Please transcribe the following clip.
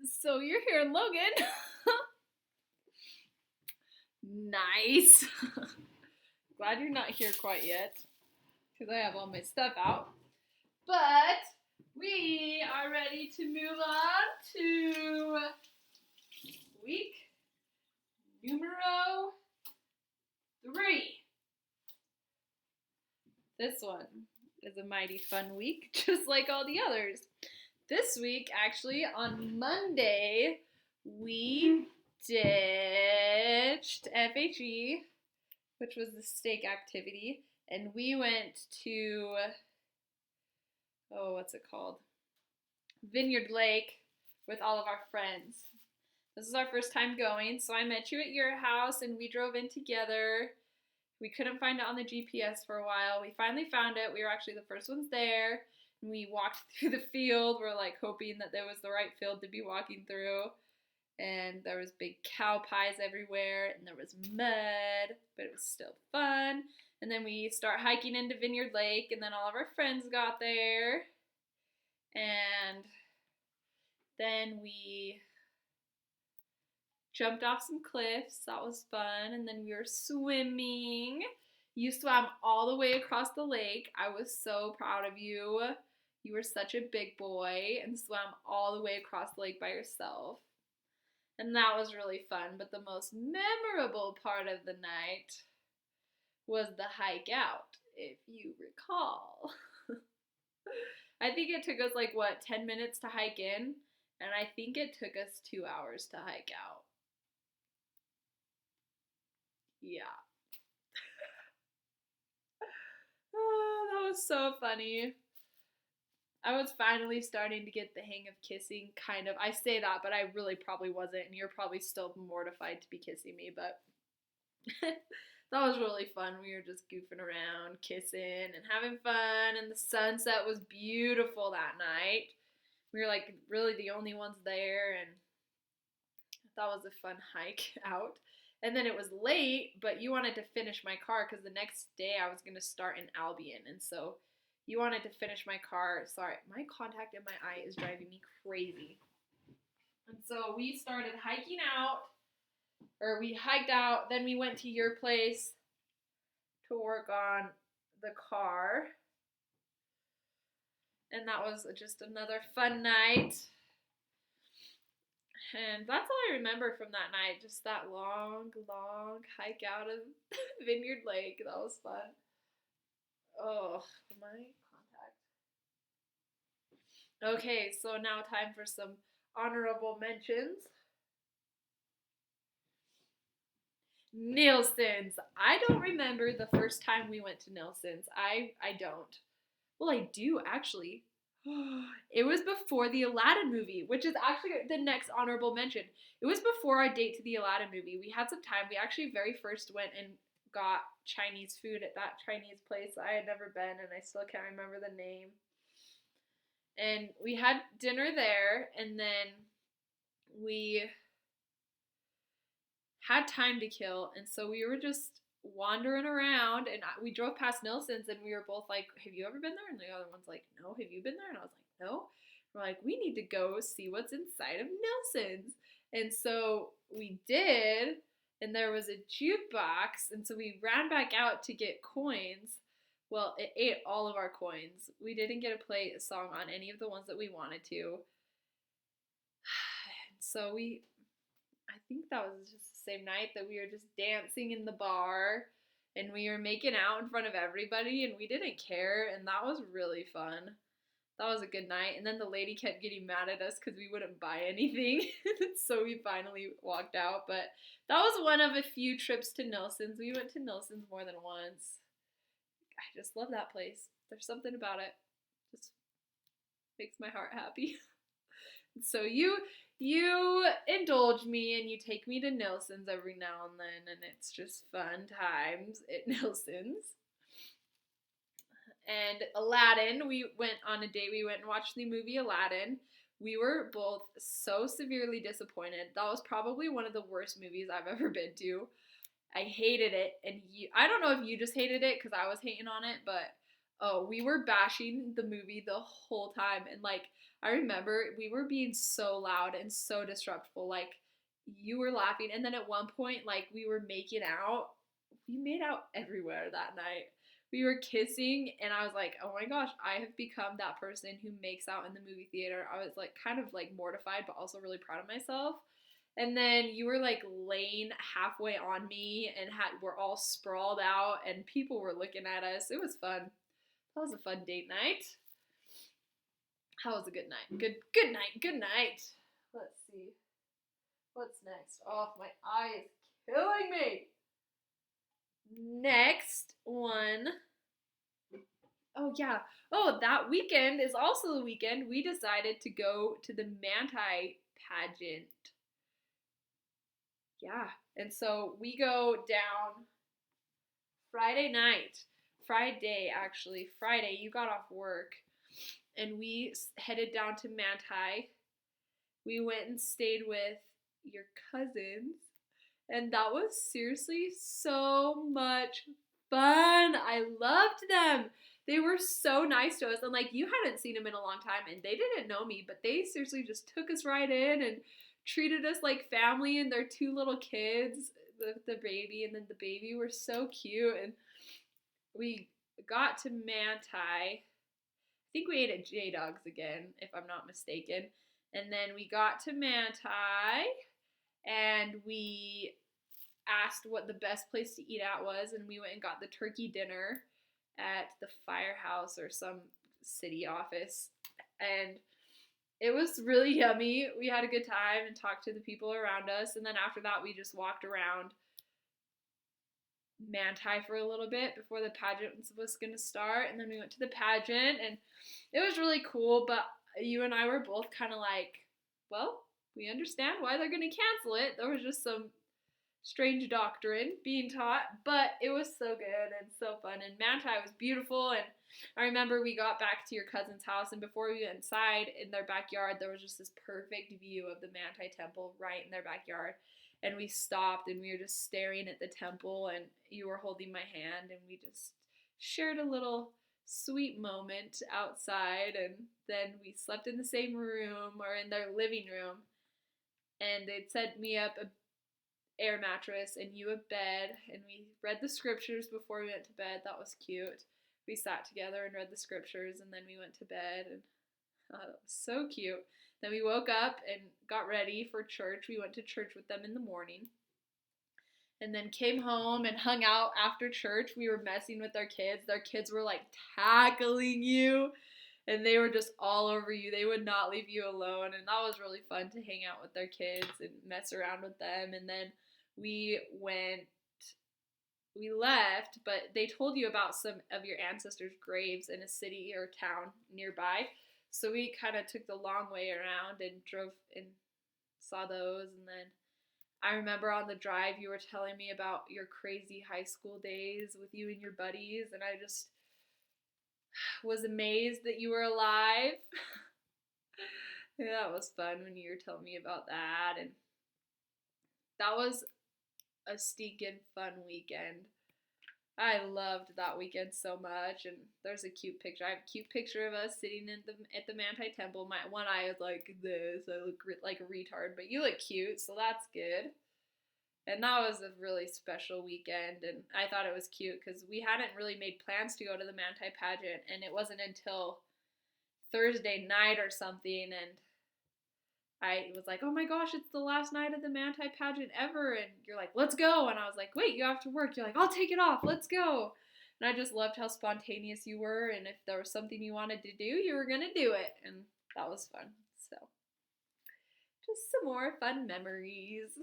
So you're here in Logan. Nice. Glad you're not here quite yet, because I have all my stuff out. But we are ready to move on to week numero 3. This one is a mighty fun week, just like all the others. This week, actually, on Monday, we ditched FHE, which was the steak activity, and we went to, what's it called? Vineyard Lake with all of our friends. This is our first time going, so I met you at your house and we drove in together. We couldn't find it on the GPS for a while. We finally found it. We were actually the first ones there. And we walked through the field. We're like hoping that there was the right field to be walking through. And there was big cow pies everywhere, and there was mud, but it was still fun. And then we start hiking into Vineyard Lake, and then all of our friends got there. And then we jumped off some cliffs. That was fun. And then we were swimming. You swam all the way across the lake. I was so proud of you. You were such a big boy and swam all the way across the lake by yourself. And that was really fun. But the most memorable part of the night was the hike out, if you recall. I think it took us 10 minutes to hike in, and I think it took us 2 hours to hike out. Yeah. Oh, that was so funny. I was finally starting to get the hang of kissing, kind of. I say that, but I really probably wasn't, and you're probably still mortified to be kissing me, but that was really fun. We were just goofing around, kissing, and having fun, and the sunset was beautiful that night. We were really the only ones there, and that was a fun hike out. And then it was late, but you wanted to finish my car because the next day I was going to start in Albion, and so you wanted to finish my car. Sorry, my contact in my eye is driving me crazy. And so we started hiking out, or we hiked out, then we went to your place to work on the car. And that was just another fun night. And that's all I remember from that night, just that long hike out of Vineyard Lake. That was fun. Oh, my contact. Okay, so now time for some honorable mentions. Nilson's. I don't remember the first time we went to Nilson's. I don't. Well, I do actually. It was before the Aladdin movie, which is actually the next honorable mention. It was before our date to the Aladdin movie. We had some time. We actually very first went and got Chinese food at that Chinese place I had never been, and I still can't remember the name. And we had dinner there, and then we had time to kill, and so we were just wandering around, and we drove past Nilson's, and we were both like, have you ever been there? And the other one's like, no. Have you been there? And I was like, no. We're like, we need to go see what's inside of Nilson's. And so we did, and there was a jukebox, and so we ran back out to get coins. Well, it ate all of our coins. We didn't get to play a song on any of the ones that we wanted to. So I think that was just the same night that we were just dancing in the bar and we were making out in front of everybody and we didn't care, and that was really fun. That was a good night. And then the lady kept getting mad at us because we wouldn't buy anything. So we finally walked out. But that was one of a few trips to Nilson's. We went to Nilson's more than once. I just love that place. There's something about it. Just makes my heart happy. So you indulge me and you take me to Nilson's every now and then, and it's just fun times at Nilson's. And Aladdin, we went on a date. We went and watched the movie Aladdin. We were both so severely disappointed. That was probably one of the worst movies I've ever been to. I hated it, and I don't know if you just hated it because I was hating on it, but we were bashing the movie the whole time, and I remember we were being so loud and so disruptful. Like, you were laughing, and then at one point, like, we were making out. We made out everywhere that night. We were kissing, and I was like, oh my gosh, I have become that person who makes out in the movie theater. I was like kind of like mortified, but also really proud of myself. And then you were like laying halfway on me and we're all sprawled out and people were looking at us. It was fun. That was a fun date night. How was a good night? Good night. Good night. Let's see. What's next? Oh, my eye is killing me. Next one. Oh, yeah. Oh, that weekend is also the weekend we decided to go to the Manti pageant. Yeah. And so we go down Friday night. Friday, you got off work. And we headed down to Manti. We went and stayed with your cousins. And that was seriously so much fun. I loved them. They were so nice to us. And like, you hadn't seen them in a long time and they didn't know me, but they seriously just took us right in and treated us like family, and their two little kids, the baby and then the baby, were so cute. And we got to Manti. I think we ate at J Dog's again, if I'm not mistaken. And then we got to Manti and we asked what the best place to eat at was, and we went and got the turkey dinner at the firehouse or some city office. And it was really yummy. We had a good time and talked to the people around us. And then after that, we just walked around Manti for a little bit before the pageant was going to start. And then we went to the pageant, and it was really cool. But you and I were both kind of like, well, we understand why they're going to cancel it. There was just some strange doctrine being taught, but it was so good and so fun. And Manti was beautiful. And I remember we got back to your cousin's house, and before we went inside in their backyard, there was just this perfect view of the Manti temple right in their backyard. And we stopped and we were just staring at the temple, and you were holding my hand, and we just shared a little sweet moment outside. And then we slept in the same room, or in their living room, and they'd set me up a air mattress and you a bed, and we read the scriptures before we went to bed. That was cute. We sat together and read the scriptures, and then we went to bed, and that was so cute. Then we woke up and got ready for church. We went to church with them in the morning, and then came home and hung out after church. We were messing with their kids. Their kids were like tackling you, and they were just all over you. They would not leave you alone, and that was really fun to hang out with their kids and mess around with them. And then we left, but they told you about some of your ancestors' graves in a city or town nearby. So we kind of took the long way around and drove and saw those. And then I remember on the drive you were telling me about your crazy high school days with you and your buddies, and I just was amazed that you were alive. Yeah, that was fun when you were telling me about that. And that was a stinking fun weekend. I loved that weekend so much. And there's a cute picture. I have a cute picture of us sitting at the Manti temple. My one eye is like this. I look like a retard, but you look cute, so that's good. And that was a really special weekend, and I thought it was cute because we hadn't really made plans to go to the Manti pageant, and it wasn't until Thursday night or something, and I was like, oh my gosh, it's the last night of the Manti pageant ever, and you're like, let's go, and I was like, wait, you have to work. You're like, I'll take it off, let's go. And I just loved how spontaneous you were, and if there was something you wanted to do, you were going to do it, and that was fun. So, just some more fun memories.